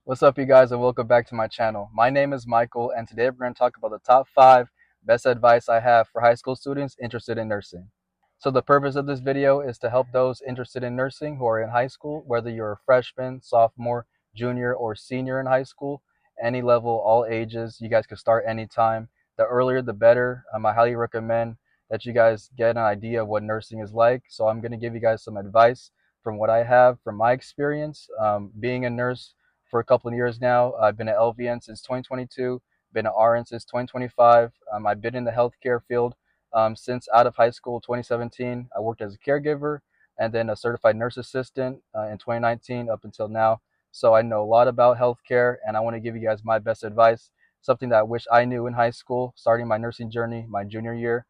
What's up, you guys, and welcome back to my channel. My name is Michael, and today we're going to talk about the top 5 best advice I have for high school students interested in nursing. So the purpose of this video is to help those interested in nursing who are in high school, whether you're a freshman, sophomore, junior, or senior in high school, any level, all ages. You guys can start anytime. The earlier the better. I highly recommend that you guys get an idea of what nursing is like. So I'm going to give you guys some advice from what I have from my experience being a nurse for a couple of years now. I've been an LVN since 2022, been an RN since 2025. I've been in the healthcare field since out of high school 2017. I worked as a caregiver and then a certified nurse assistant in 2019 up until now. So I know a lot about healthcare, and I want to give you guys my best advice, something that I wish I knew in high school, starting my nursing journey my junior year,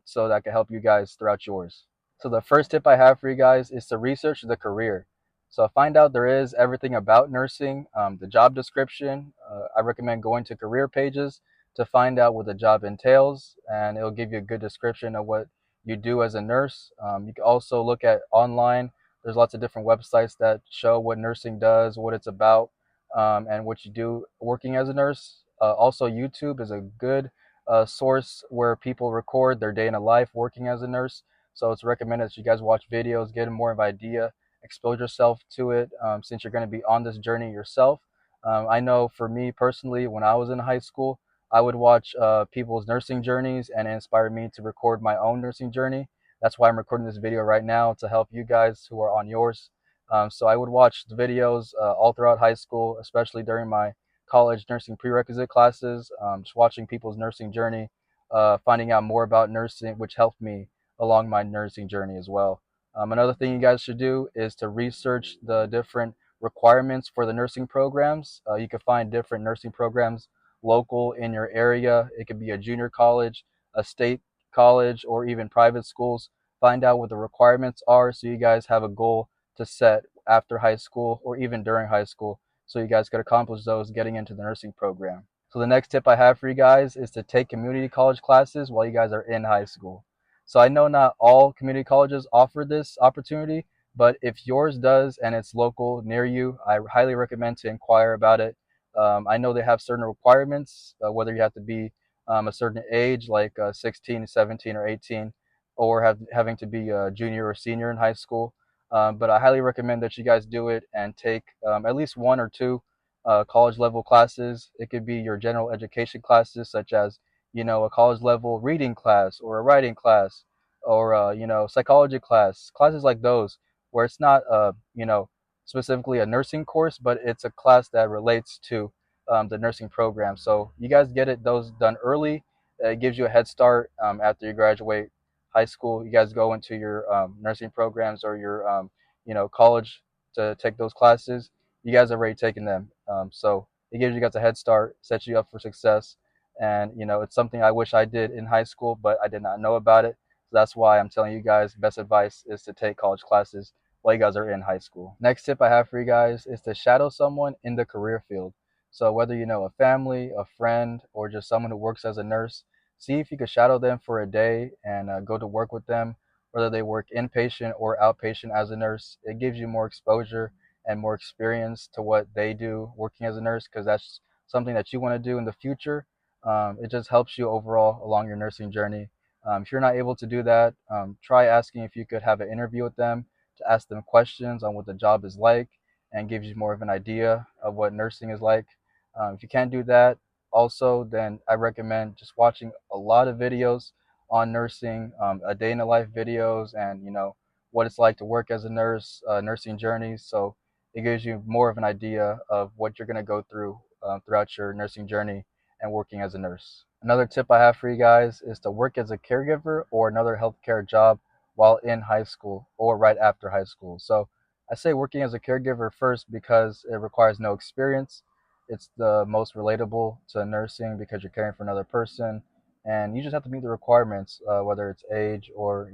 so that I can help you guys throughout yours. So the first tip I have for you guys is to research the career. So find out there is everything about nursing, the job description. I recommend going to career pages to find out what the job entails, and it'll give you a good description of what you do as a nurse. You can also look at online. There's lots of different websites that show what nursing does, what it's about, and what you do working as a nurse. Also, YouTube is a good source where people record their day in a life working as a nurse. So it's recommended that you guys watch videos, get more of an idea, expose yourself to it, since you're going to be on this journey yourself. I know for me personally, when I was in high school, I would watch people's nursing journeys, and it inspired me to record my own nursing journey. That's why I'm recording this video right now, to help you guys who are on yours. So I would watch the videos all throughout high school, especially during my college nursing prerequisite classes, just watching people's nursing journey, finding out more about nursing, which helped me along my nursing journey as well. Another thing you guys should do is to research the different requirements for the nursing programs. You can find different nursing programs local in your area. It could be a junior college, a state college, or even private schools. Find out what the requirements are so you guys have a goal to set after high school or even during high school, so you guys could accomplish those getting into the nursing program. So the next tip I have for you guys is to take community college classes while you guys are in high school. So I know not all community colleges offer this opportunity, but if yours does and it's local near you, I highly recommend to inquire about it. I know they have certain requirements, whether you have to be a certain age, like 16, 17, or 18, or having to be a junior or senior in high school. But I highly recommend that you guys do it and take at least one or two college level classes. It could be your general education classes, such as a college level reading class or a writing class, or psychology class, classes like those, where it's not specifically a nursing course, but it's a class that relates to the nursing program. So you guys get those done early. It gives you a head start after you graduate high school. You guys go into your nursing programs or your college to take those classes. You guys have already taken them, so it gives you guys a head start, sets you up for success. And it's something I wish I did in high school, but I did not know about it. So that's why I'm telling you guys, best advice is to take college classes while you guys are in high school. Next tip I have for you guys is to shadow someone in the career field. So whether you know a family, a friend, or just someone who works as a nurse, see if you could shadow them for a day and go to work with them, whether they work inpatient or outpatient as a nurse. It gives you more exposure and more experience to what they do working as a nurse, because that's something that you want to do in the future. It just helps you overall along your nursing journey. If you're not able to do that, try asking if you could have an interview with them to ask them questions on what the job is like, and gives you more of an idea of what nursing is like. If you can't do that, also, then I recommend just watching a lot of videos on nursing, a day in the life videos, and what it's like to work as a nurse, nursing journeys. So it gives you more of an idea of what you're going to go through throughout your nursing journey and working as a nurse. Another tip I have for you guys is to work as a caregiver or another healthcare job while in high school or right after high school. So I say working as a caregiver first because it requires no experience. It's the most relatable to nursing because you're caring for another person, and you just have to meet the requirements, whether it's age or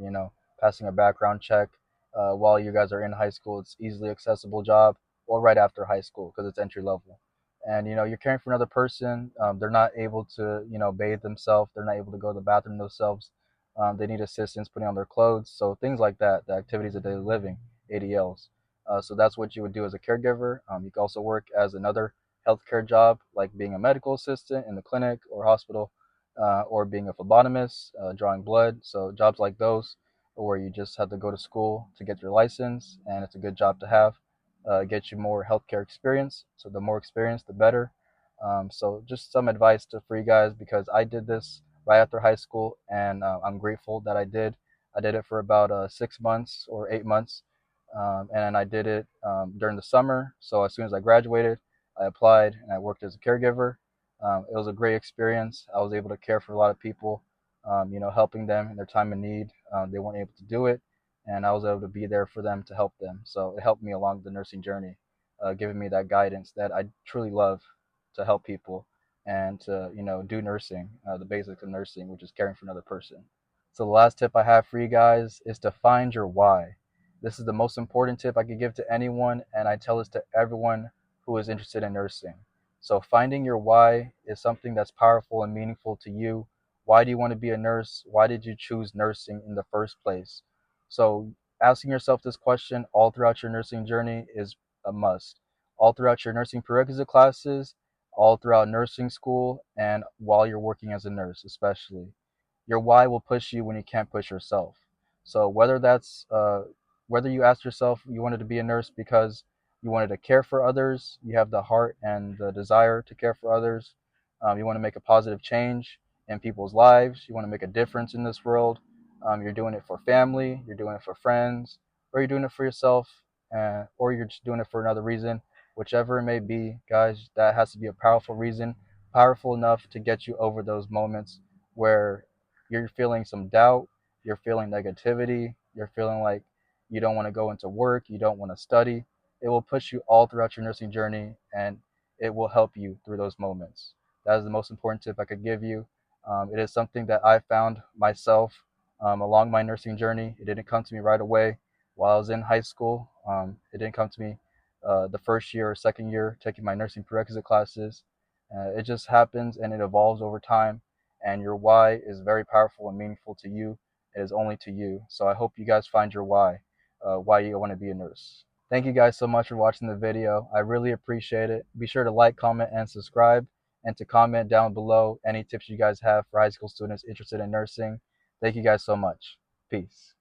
passing a background check. While you guys are in high school, it's easily accessible job, or right after high school because it's entry level. And you're caring for another person. They're not able to bathe themselves. They're not able to go to the bathroom themselves. They need assistance putting on their clothes. So things like that, the activities of daily living, ADLs. So that's what you would do as a caregiver. You can also work as another healthcare job, like being a medical assistant in the clinic or hospital, or being a phlebotomist, drawing blood. So jobs like those, where you just have to go to school to get your license, and it's a good job to have. Get you more healthcare experience. So the more experience, the better. So just some advice for you guys, because I did this right after high school, and I'm grateful that I did. I did it for about 6 months or 8 months, and I did it during the summer. So as soon as I graduated, I applied and I worked as a caregiver. It was a great experience. I was able to care for a lot of people, helping them in their time of need. They weren't able to do it, and I was able to be there for them to help them. So it helped me along the nursing journey, giving me that guidance that I truly love, to help people and to do nursing, the basics of nursing, which is caring for another person. So the last tip I have for you guys is to find your why. This is the most important tip I could give to anyone, and I tell this to everyone who is interested in nursing. So finding your why is something that's powerful and meaningful to you. Why do you want to be a nurse? Why did you choose nursing in the first place? So asking yourself this question all throughout your nursing journey is a must. All throughout your nursing prerequisite classes, all throughout nursing school, and while you're working as a nurse, especially. Your why will push you when you can't push yourself. So whether you ask yourself you wanted to be a nurse because you wanted to care for others, you have the heart and the desire to care for others, you want to make a positive change in people's lives, you want to make a difference in this world, you're doing it for family, you're doing it for friends, or you're doing it for yourself, or you're just doing it for another reason. Whichever it may be, guys, that has to be a powerful reason, powerful enough to get you over those moments where you're feeling some doubt, you're feeling negativity, you're feeling like you don't want to go into work, you don't want to study. It will push you all throughout your nursing journey, and it will help you through those moments. That is the most important tip I could give you. It is something that I found myself along my nursing journey. It didn't come to me right away while I was in high school. It didn't come to me the first year or second year taking my nursing prerequisite classes. It just happens and it evolves over time, and your why is very powerful and meaningful to you. It is only to you. So I hope you guys find your why you want to be a nurse. Thank you guys so much for watching the video. I really appreciate it. Be sure to like, comment, and subscribe, and to comment down below any tips you guys have for high school students interested in nursing. Thank you guys so much. Peace.